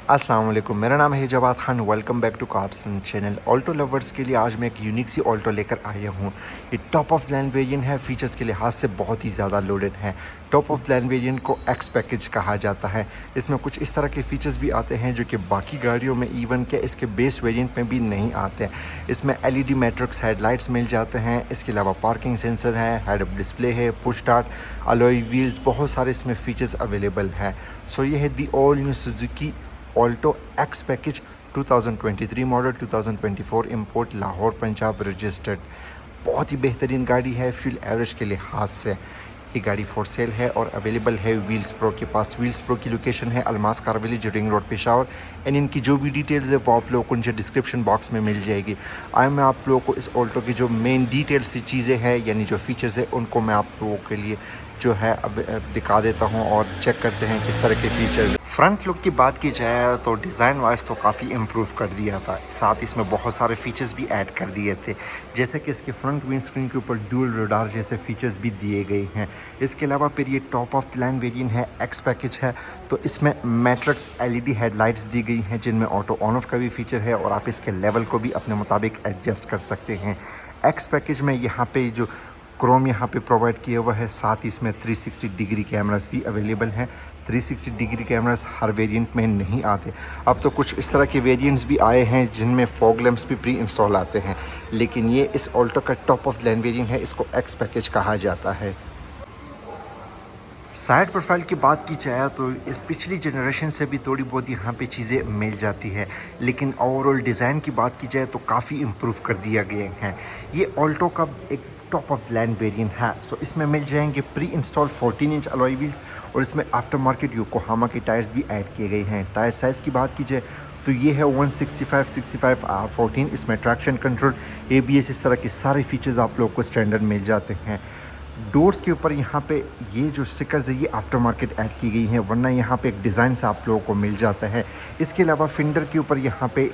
अस्सलाम वालेकुम, मेरा नाम है Jawad Khan. Welcome back to cars channel. Alto lovers के लिए आज मैं एक यूनिक सी ऑल्टो लेकर आया हूँ। ये टॉप ऑफ लाइन वेरिएंट है, फीचर्स के लिहाज से बहुत ही ज़्यादा लोडेड है। टॉप ऑफ लाइन वेरिएंट को एक्स पैकेज कहा जाता है। इसमें कुछ इस तरह के फीचर्स भी आते हैं जो कि बाकी गाड़ियों में इवन के इसके बेस वेरिएंट में भी नहीं आते हैं। इसमें LED मैट्रिक्स हेडलाइट्स मिल जाते हैं। इसके अलावा पार्किंग सेंसर है, हेड अप डिस्प्ले है, पुश स्टार्ट, अलॉय व्हील्स, बहुत सारे इसमें फीचर्स अवेलेबल है। सो ये है the all new Suzuki Alto x package 2023 model, 2024 import, Lahore Punjab registered. बहुत ही बेहतरीन गाड़ी है फ्यूल एवरेज के लिहाज से। ये गाड़ी फॉर सेल है और अवेलेबल है व्हील्स प्रो के पास। व्हील्स प्रो की लोकेशन है Almas car village, ring road, Peshawar. And इनकी जो भी डिटेल्स है वो आप लोगों को नीचे डिस्क्रिप्शन बॉक्स में मिल जाएगी। आज मैं आप लोगों को इस ऑल्टो की जो मेन डिटेल्स सी चीज़ें हैं यानी जो फीचर्स है उनको मैं आप लोगों के लिए जो है अब दिखा देता हूँ और चेक करते हैं किस तरह के फीचर्स। फ्रंट लुक की बात की जाए तो डिज़ाइन वाइज तो काफ़ी इम्प्रूव कर दिया था, साथ इसमें बहुत सारे फीचर्स भी ऐड कर दिए थे, जैसे कि इसके फ्रंट विंड स्क्रीन के ऊपर ड्यूल रडार जैसे फीचर्स भी दिए गए हैं। इसके अलावा फिर ये top of the line variant है, एक्स पैकेज है, तो इसमें मैट्रिक्स LED हेडलाइट्स दी गई हैं जिनमें ऑटो ऑन ऑफ का भी फीचर है और आप इसके लेवल को भी अपने मुताबिक एडजस्ट कर सकते हैं। एक्स पैकेज में यहाँ पे जो क्रोम यहाँ पे प्रोवाइड किया हुआ है, साथ ही इसमें 360 डिग्री कैमरास भी अवेलेबल हैं। 360 डिग्री कैमरास हर वेरिएंट में नहीं आते। अब तो कुछ इस तरह के वेरिएंट्स भी आए हैं जिनमें फॉग लैंप्स भी प्री इंस्टॉल आते हैं, लेकिन ये इस ऑल्टो का टॉप ऑफ लाइन वेरिएंट है, इसको एक्स पैकेज कहा जाता है। साइड प्रोफाइल की बात की जाए तो इस पिछली जनरेशन से भी थोड़ी बहुत यहाँ पे चीज़ें मिल जाती है, लेकिन ओवरऑल डिज़ाइन की बात की जाए तो काफ़ी इम्प्रूव कर दिया गया है। ये ऑल्टो का एक टॉप ऑफ लाइन वेरिएंट है। सो इसमें मिल जाएंगे pre install 14 inch alloy wheels और इसमें आफ्टर मार्केट योकोहामा के टायर्स भी ऐड किए गए हैं। टायर साइज़ की बात की जाए तो ये है 165/65 R14। इसमें ट्रैक्शन कंट्रोल, ABS, इस तरह के सारे फीचर्स आप लोगों को स्टैंडर्ड मिल जाते हैं। डोर्स के ऊपर यहाँ पे ये जो स्टिकर्स है ये आफ्टर मार्केट ऐड की गई हैं, वरना यहाँ पे एक डिज़ाइन से आप लोगों को मिल जाता है। इसके अलावा फिंडर के ऊपर यहाँ पे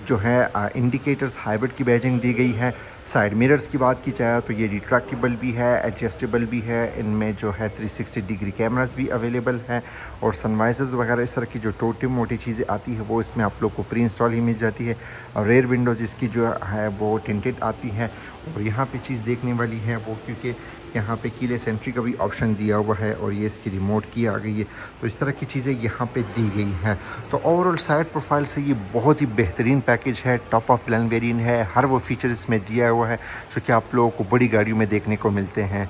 जो है इंडिकेटर्स हाइब्रिड की बैजिंग दी गई है। साइड मिरर्स की बात की जाए तो ये रिट्रैक्टेबल भी है, एडजस्टेबल भी है। इनमें जो है 360 डिग्री कैमरास भी अवेलेबल है और सनवाइजर्स वगैरह इस तरह की जो छोटी मोटी चीज़ें आती है वो इसमें आप लोग को प्री इंस्टॉल ही मिल जाती है। और रेयर विंडोज़ इसकी जो है वो टिंटेड आती है। और यहाँ पे चीज़ देखने वाली है वो क्योंकि यहाँ पे कीलेस एंट्री का भी ऑप्शन दिया हुआ है और ये इसकी रिमोट की आ गई है, तो इस तरह की चीज़ें यहाँ पे दी गई हैं। तो ओवरऑल साइड प्रोफाइल से ये बहुत ही बेहतरीन पैकेज है, top of the line variant है। हर वो फीचर इसमें दिया हुआ है जो कि आप लोगों को बड़ी गाड़ियों में देखने को मिलते हैं।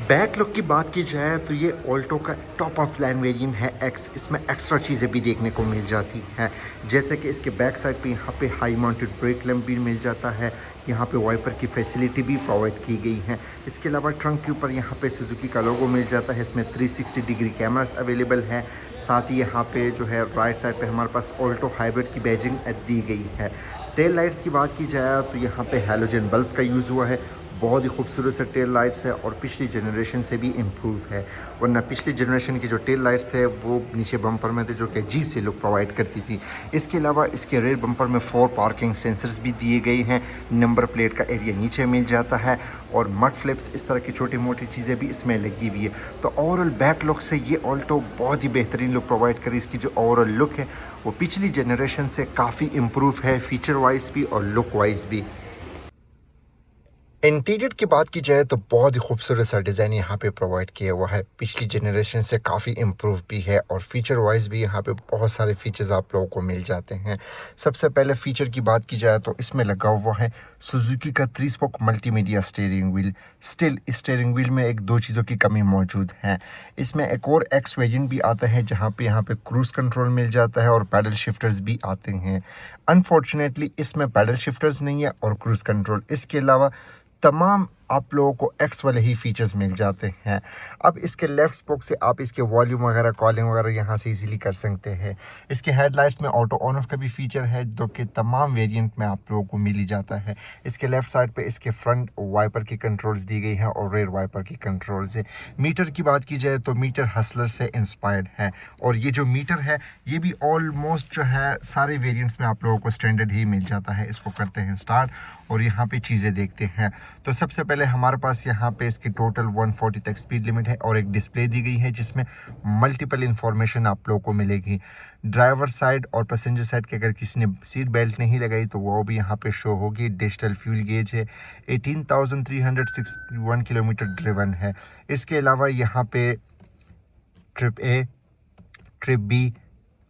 बैक लुक की बात की जाए तो ये ऑल्टो का टॉप ऑफ लाइन वेरिएंट है एक्स। इसमें एक्स्ट्रा चीज़ें भी देखने को मिल जाती हैं, जैसे कि इसके बैक साइड पे यहाँ पे हाई माउंटेड ब्रेक लैम्प भी मिल जाता है। यहाँ पे वाइपर की फैसिलिटी भी प्रोवाइड की गई है। इसके अलावा ट्रंक के ऊपर यहाँ पे सुजुकी का लोगो मिल जाता है। इसमें 360 डिग्री कैमरास अवेलेबल है। साथ ही यहाँ पे जो है राइट साइड पे हमारे पास ऑल्टो हाइब्रिड की बैजिंग दी गई है। टेल लाइट्स की बात की जाए तो यहाँ पे हैलोजन बल्ब का यूज़ हुआ है। बहुत ही खूबसूरत से टेल लाइट्स है और पिछली जनरेशन से भी इम्प्रूव है, वरना पिछली जनरेशन की जो टेल लाइट्स है वो नीचे बम्पर में थे जो कि अजीब से लुक प्रोवाइड करती थी। इसके अलावा इसके रेयर बम्पर में 4 पार्किंग सेंसर्स भी दिए गए हैं। नंबर प्लेट का एरिया नीचे मिल जाता है और मड फ्लिप्स, इस तरह की छोटी मोटी चीज़ें भी इसमें लगी हुई है। तो ओवरऑल बैक लुक से ये ऑल्टो बहुत ही बेहतरीन लुक प्रोवाइड करी। इसकी जो ओवरऑल लुक है वो पिछली जनरेशन से काफ़ी इम्प्रूव है, फीचर वाइज भी और लुक वाइज भी। इंटीरियर की बात की जाए तो बहुत ही खूबसूरत सा डिज़ाइन यहाँ पे प्रोवाइड किया हुआ है, पिछली जनरेशन से काफ़ी इम्प्रूव भी है और फीचर वाइज भी यहाँ पे बहुत सारे फीचर्स आप लोगों को मिल जाते हैं। सबसे पहले फ़ीचर की बात की जाए तो इसमें लगा हुआ है सुजुकी का 3 spoke multimedia steering wheel. Still इस स्टीयरिंग व्हील में एक दो चीज़ों की कमी मौजूद है। इसमें एक और एक्स वेरिएंट भी आता है जहाँ पे यहाँ पे क्रूज़ कंट्रोल मिल जाता है और पैडल शिफ्टर्स भी आते हैं। अनफॉर्चुनेटली इसमें पैडल शिफ्टर्स नहीं है और क्रूज़ कंट्रोल। इसके अलावा तमाम आप लोगों को एक्स वाले ही फीचर्स मिल जाते हैं। अब इसके लेफ़्ट स्पोक से आप इसके वॉल्यूम वगैरह, कॉलिंग वगैरह यहाँ से इजीली कर सकते हैं। इसके हेडलाइट्स में ऑटो ऑन ऑफ का भी फीचर है जो कि तमाम वेरिएंट में आप लोगों को मिल ही जाता है। इसके लेफ़्ट साइड पे इसके फ्रंट वाइपर की कंट्रोल्स दी गई हैं और रेयर वाइपर की कंट्रोल्स है। मीटर की बात की जाए तो मीटर हसलर से इंस्पायर्ड है और ये जो मीटर है ये भी ऑलमोस्ट जो है सारे वेरिएंट्स में आप लोगों को स्टैंडर्ड ही मिल जाता है। इसको करते हैं स्टार्ट और यहाँ पे चीज़ें देखते हैं। तो सबसे पहले हमारे पास यहाँ पे इसकी टोटल 140 तक स्पीड लिमिट है और एक डिस्प्ले दी गई है जिसमें मल्टीपल इंफॉर्मेशन आप लोगों को मिलेगी। ड्राइवर साइड और पैसेंजर साइड के अगर किसी ने सीट बेल्ट नहीं लगाई तो वो भी यहाँ पे शो होगी। डिजिटल फ्यूल गेज है, 18,361 किलोमीटर ड्रिवन है। इसके अलावा यहाँ पे ट्रिप ए, ट्रिप बी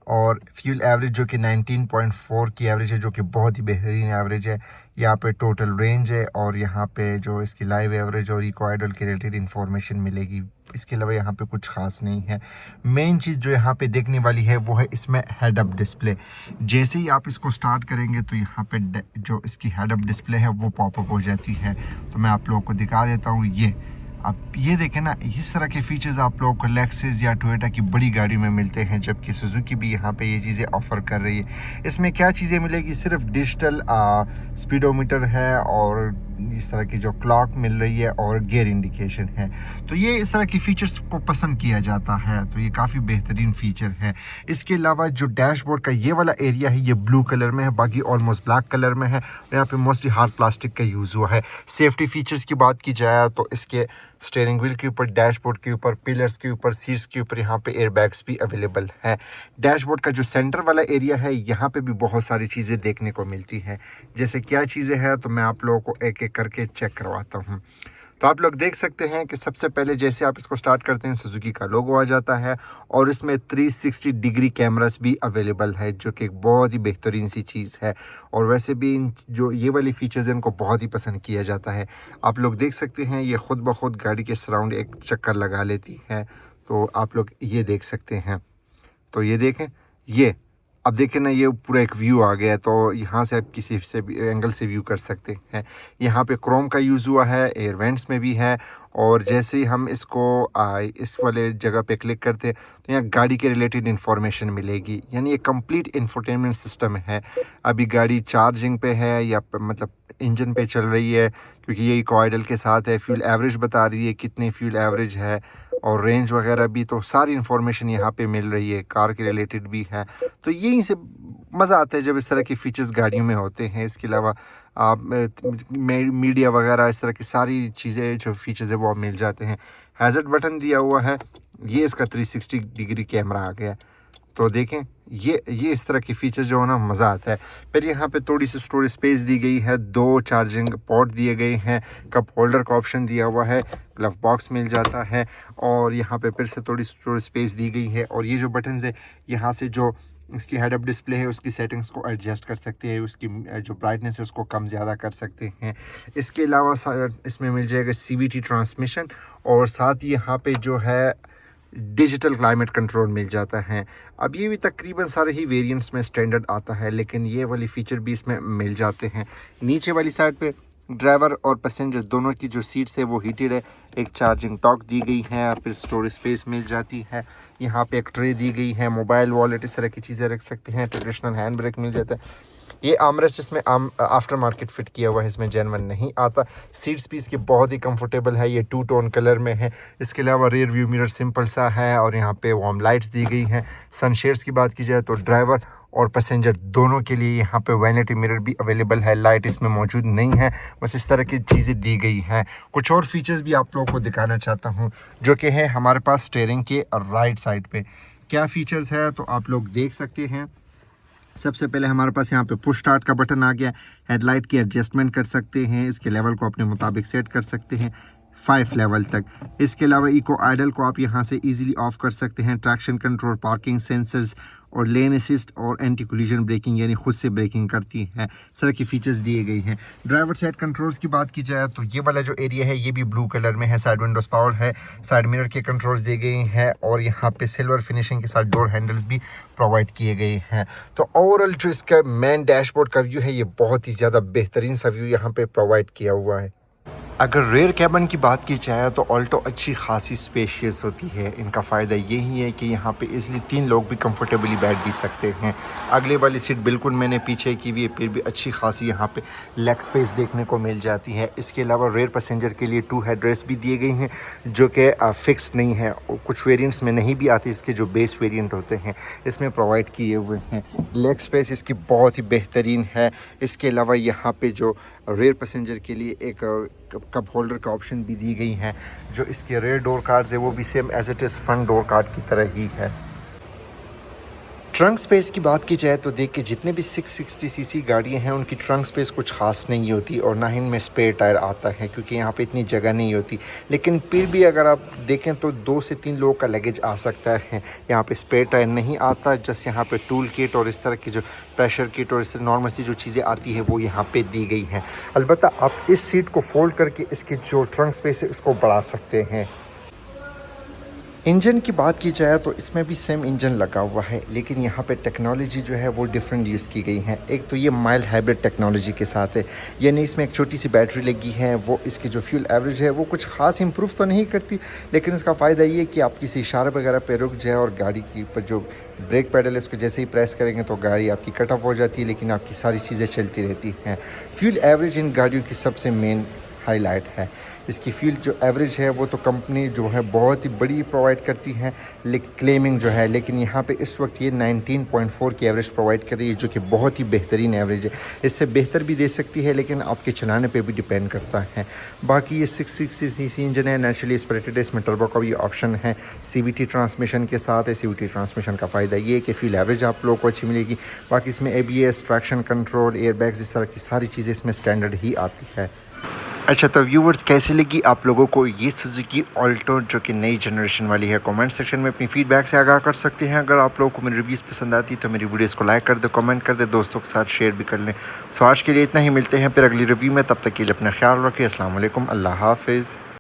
और फ्यूल एवरेज जो कि 19.4 की एवरेज है, जो कि बहुत ही बेहतरीन एवरेज है। यहाँ पे टोटल रेंज है और यहाँ पे जो इसकी लाइव एवरेज और इको आइडल के रिलेटेड इंफॉर्मेशन मिलेगी। इसके अलावा यहाँ पे कुछ खास नहीं है। मेन चीज़ जो यहाँ पे देखने वाली है वो है इसमें हेड अप डिस्प्ले। जैसे ही आप इसको स्टार्ट करेंगे तो यहाँ पे जो इसकी हेड अप डिस्प्ले है वो पॉपअप हो जाती है। तो मैं आप लोगों को दिखा देता हूँ। ये अब ये देखें ना, इस तरह के फीचर्स आप लोगों को लेक्सस या टोयोटा की बड़ी गाड़ी में मिलते हैं, जबकि सुजुकी भी यहाँ पे ये चीज़ें ऑफ़र कर रही है। इसमें क्या चीज़ें मिलेगी, सिर्फ डिजिटल स्पीडोमीटर है और इस तरह की जो क्लॉक मिल रही है और गियर इंडिकेशन है। तो ये इस तरह की फ़ीचर्स को पसंद किया जाता है, तो ये काफ़ी बेहतरीन फ़ीचर है। इसके अलावा जो डैशबोर्ड का ये वाला एरिया है ये ब्लू कलर में है, बाकी ऑलमोस्ट ब्लैक कलर में है। यहाँ पे मोस्टली हार्ड प्लास्टिक का यूज़ हुआ है। सेफ्टी फीचर्स की बात की जाए तो इसके स्टीयरिंग व्हील के ऊपर, डैशबोर्ड के ऊपर, पिलर्स के ऊपर, सीट्स के ऊपर यहाँ पे एयरबैग्स भी अवेलेबल है। डैशबोर्ड का जो सेंटर वाला एरिया है यहाँ पे भी बहुत सारी चीज़ें देखने को मिलती हैं। जैसे क्या चीज़ें हैं तो मैं आप लोगों को एक एक करके चेक करवाता हूँ। तो आप लोग देख सकते हैं कि सबसे पहले जैसे आप इसको स्टार्ट करते हैं सुजुकी का लोगो आ जाता है और इसमें 360 डिग्री कैमरास भी अवेलेबल है, जो कि एक बहुत ही बेहतरीन सी चीज़ है। और वैसे भी इन जो ये वाली फीचर्स हैं इनको बहुत ही पसंद किया जाता है। आप लोग देख सकते हैं ये ख़ुद ब खुद गाड़ी के सराउंड एक चक्कर लगा लेती है। तो आप लोग ये देख सकते हैं। तो ये देखें, ये अब देखें ना, ये पूरा एक व्यू आ गया। तो यहाँ से आप किसी से भी एंगल से व्यू कर सकते हैं। यहाँ पे क्रोम का यूज़ हुआ है, एयर वेंट्स में भी है। और जैसे ही हम इसको इस वाले जगह पे क्लिक करते हैं तो यहाँ गाड़ी के रिलेटेड इन्फॉर्मेशन मिलेगी। यानी ये कंप्लीट इंफोटेनमेंट सिस्टम है। अभी गाड़ी चार्जिंग पे है या मतलब इंजन पे चल रही है, क्योंकि ये इको आइडल के साथ है। फ्यूल एवरेज बता रही है कितनी फ्यूल एवरेज है और रेंज वगैरह भी। तो सारी इन्फॉर्मेशन यहाँ पे मिल रही है, कार के रिलेटेड भी है। तो यहीं से मज़ा आता है जब इस तरह की फ़ीचर्स गाड़ियों में होते हैं। इसके अलावा आप मीडिया वगैरह इस तरह की सारी चीज़ें जो फीचर्स है वो आप मिल जाते हैं। हैज़र्ड बटन दिया हुआ है, ये इसका 360 डिग्री कैमरा आ गया। तो देखें ये इस तरह की फ़ीचर्स जो है ना, मज़ा आता है। फिर यहाँ पे थोड़ी सी स्टोरेज स्पेस दी गई है, 2 चार्जिंग पोर्ट दिए गए हैं, कप होल्डर का ऑप्शन दिया हुआ है, ग्लव बॉक्स मिल जाता है और यहाँ पे फिर से थोड़ी स्टोरेज स्पेस दी गई है। और ये जो बटन्स है यहाँ से जो इसकी हेड अप डिस्प्ले है उसकी सेटिंग्स को एडजस्ट कर सकते हैं, उसकी जो ब्राइटनेस है उसको कम ज़्यादा कर सकते हैं। इसके अलावा इसमें मिल जाएगा CVT ट्रांसमिशन और साथ ही यहाँ पे जो है डिजिटल क्लाइमेट कंट्रोल मिल जाता है। अब ये भी तकरीबन सारे ही वेरिएंट्स में स्टैंडर्ड आता है, लेकिन ये वाली फ़ीचर भी इसमें मिल जाते हैं। नीचे वाली साइड पे ड्राइवर और पैसेंजर दोनों की जो सीट्स है वो हीटेड है। एक चार्जिंग डॉक दी गई है, फिर स्टोरेज स्पेस मिल जाती है। यहाँ पे एक ट्रे दी गई है, मोबाइल वॉलेट इस तरह की चीज़ें रख सकते हैं। ट्रेडिशनल हैंड ब्रेक मिल जाता है। ये आर्मरेस्ट इसमें आफ्टर मार्केट फिट किया हुआ है, इसमें जेनवन नहीं आता। सीट्स भी इसकी बहुत ही कंफर्टेबल है, ये 2 टोन कलर में है। इसके अलावा रियर व्यू मिरर सिंपल सा है और यहाँ पे वार्म लाइट्स दी गई हैं। सनशेड्स की बात की जाए तो ड्राइवर और पैसेंजर दोनों के लिए यहाँ पे वैनिटी मिरर भी अवेलेबल है। लाइट इसमें मौजूद नहीं है, बस इस तरह की चीज़ें दी गई हैं। कुछ और फीचर्स भी आप लोगों को दिखाना चाहता हूँ, जो कि है हमारे पास स्टीयरिंग के राइट साइड पे क्या फ़ीचर्स है तो आप लोग देख सकते हैं। सबसे पहले हमारे पास यहाँ पे पुश स्टार्ट का बटन आ गया। हेडलाइट की एडजस्टमेंट कर सकते हैं, इसके लेवल को अपने मुताबिक सेट कर सकते हैं 5 लेवल तक। इसके अलावा इको आइडल को आप यहाँ से इजीली ऑफ कर सकते हैं। ट्रैक्शन कंट्रोल, पार्किंग सेंसर्स और लेन असिस्ट और एंटी कोलिजन ब्रेकिंग यानी खुद से ब्रेकिंग करती है। इस तरह की फीचर्स दिए गए हैं। ड्राइवर साइड कंट्रोल्स की बात की जाए तो ये वाला जो एरिया है ये भी ब्लू कलर में है। साइड विंडोज पावर है, साइड मिरर के कंट्रोल्स दिए गए हैं और यहाँ पे सिल्वर फिनिशिंग के साथ डोर हैंडल्स भी प्रोवाइड किए गए हैं। तो ओवरऑल जो इसका मेन डैशबोर्ड का व्यू है ये बहुत ही ज़्यादा बेहतरीन सा व्यू यहाँ पे प्रोवाइड किया हुआ है। अगर रेयर कैबिन की बात की जाए तो ऑल्टो अच्छी खासी स्पेशियस होती है। इनका फ़ायदा यही है कि यहाँ पे इज़िली 3 लोग भी कंफर्टेबली बैठ भी सकते हैं। अगले वाली सीट बिल्कुल मैंने पीछे की हुई है, फिर भी अच्छी खासी यहाँ पे लेग स्पेस देखने को मिल जाती है। इसके अलावा रेयर पैसेंजर के लिए 2 हेडरेस्ट भी दिए गए हैं, जो कि फ़िक्स नहीं है। कुछ वेरिएंट्स में नहीं भी आते, इसके जो बेस वेरिएंट होते हैं इसमें प्रोवाइड किए हुए हैं। लेग स्पेस इसकी बहुत ही बेहतरीन है। इसके अलावा यहाँ पर जो रेयर पैसेंजर के लिए एक कप होल्डर का ऑप्शन भी दी गई है। जो इसके रेयर डोर कार्ड्स है वो भी same as it is front door card की तरह ही है। ट्रंक स्पेस की बात की जाए तो देखिए जितने भी 660 सीसी गाड़ियाँ हैं उनकी ट्रंक स्पेस कुछ खास नहीं होती और ना ही इनमें स्पेयर टायर आता है क्योंकि यहाँ पे इतनी जगह नहीं होती। लेकिन फिर भी अगर आप देखें तो 2 से 3 लोगों का लगेज आ सकता है। यहाँ पे स्पेयर टायर नहीं आता, जस्ट यहाँ पे टूल किट और इस तरह की जो प्रेशर किट और इस तरह नॉर्मल सी जो चीज़ें आती है वो यहाँ पे दी गई हैं। अलबत्ता आप इस सीट को फोल्ड करके इसकी जो ट्रंक स्पेस है उसको बढ़ा सकते हैं। इंजन की बात की जाए तो इसमें भी सेम इंजन लगा हुआ है, लेकिन यहाँ पे टेक्नोलॉजी जो है वो डिफरेंट यूज़ की गई है। एक तो ये माइल्ड हाइब्रिड टेक्नोलॉजी के साथ है, यानी इसमें एक छोटी सी बैटरी लगी है। वो इसकी जो फ्यूल एवरेज है वो कुछ खास इंप्रूव तो नहीं करती, लेकिन इसका फ़ायदा ये है कि आप किसी इशारे वगैरह पे रुक जाए और गाड़ी की पर जो ब्रेक पैडल है इसको जैसे ही प्रेस करेंगे तो गाड़ी आपकी कट ऑफ हो जाती है, लेकिन आपकी सारी चीज़ें चलती रहती हैं। फ्यूल एवरेज इन गाड़ियों की सबसे मेन हाईलाइट है। इसकी फ्यूल जो एवरेज है वो तो कंपनी जो है बहुत ही बड़ी प्रोवाइड करती है क्लेमिंग जो है, लेकिन यहाँ पे इस वक्त ये 19.4 की एवरेज प्रोवाइड कर रही है जो कि बहुत ही बेहतरीन एवरेज है। इससे बेहतर भी दे सकती है लेकिन आपके चलाने पे भी डिपेंड करता है। बाकी ये 660 सीसी इंजन है, नेचुरली एस्पिरेटेड है। इसमें टर्बो का भी ऑप्शन है, CVT ट्रांसमिशन के साथ है। CVT ट्रांसमिशन का फ़ायदा ये है कि फ्यूल एवरेज आप लोगों को अच्छी मिलेगी। बाकी इसमें ABS, ट्रैक्शन कंट्रोल, एयरबैग्स, इस तरह की सारी चीज़ें इसमें स्टैंडर्ड ही आती है। अच्छा, तो व्यूवर्स कैसी लगी आप लोगों को ये सुजुकी ऑल्टो जो कि नई जनरेशन वाली है? कमेंट सेक्शन में अपनी फीडबैक से आगाह कर सकते हैं। अगर आप लोगों को मेरी रिव्यूज़ पसंद आती तो मेरी वीडियोस को लाइक कर दो, कमेंट कर दे, दोस्तों के साथ शेयर भी कर लें। सो आज के लिए इतना ही, मिलते हैं फिर अगली रिव्यू में। तब तक के लिए अपना ख्याल रखिए। अस्सलाम वालेकुम, अल्लाह हाफिज़।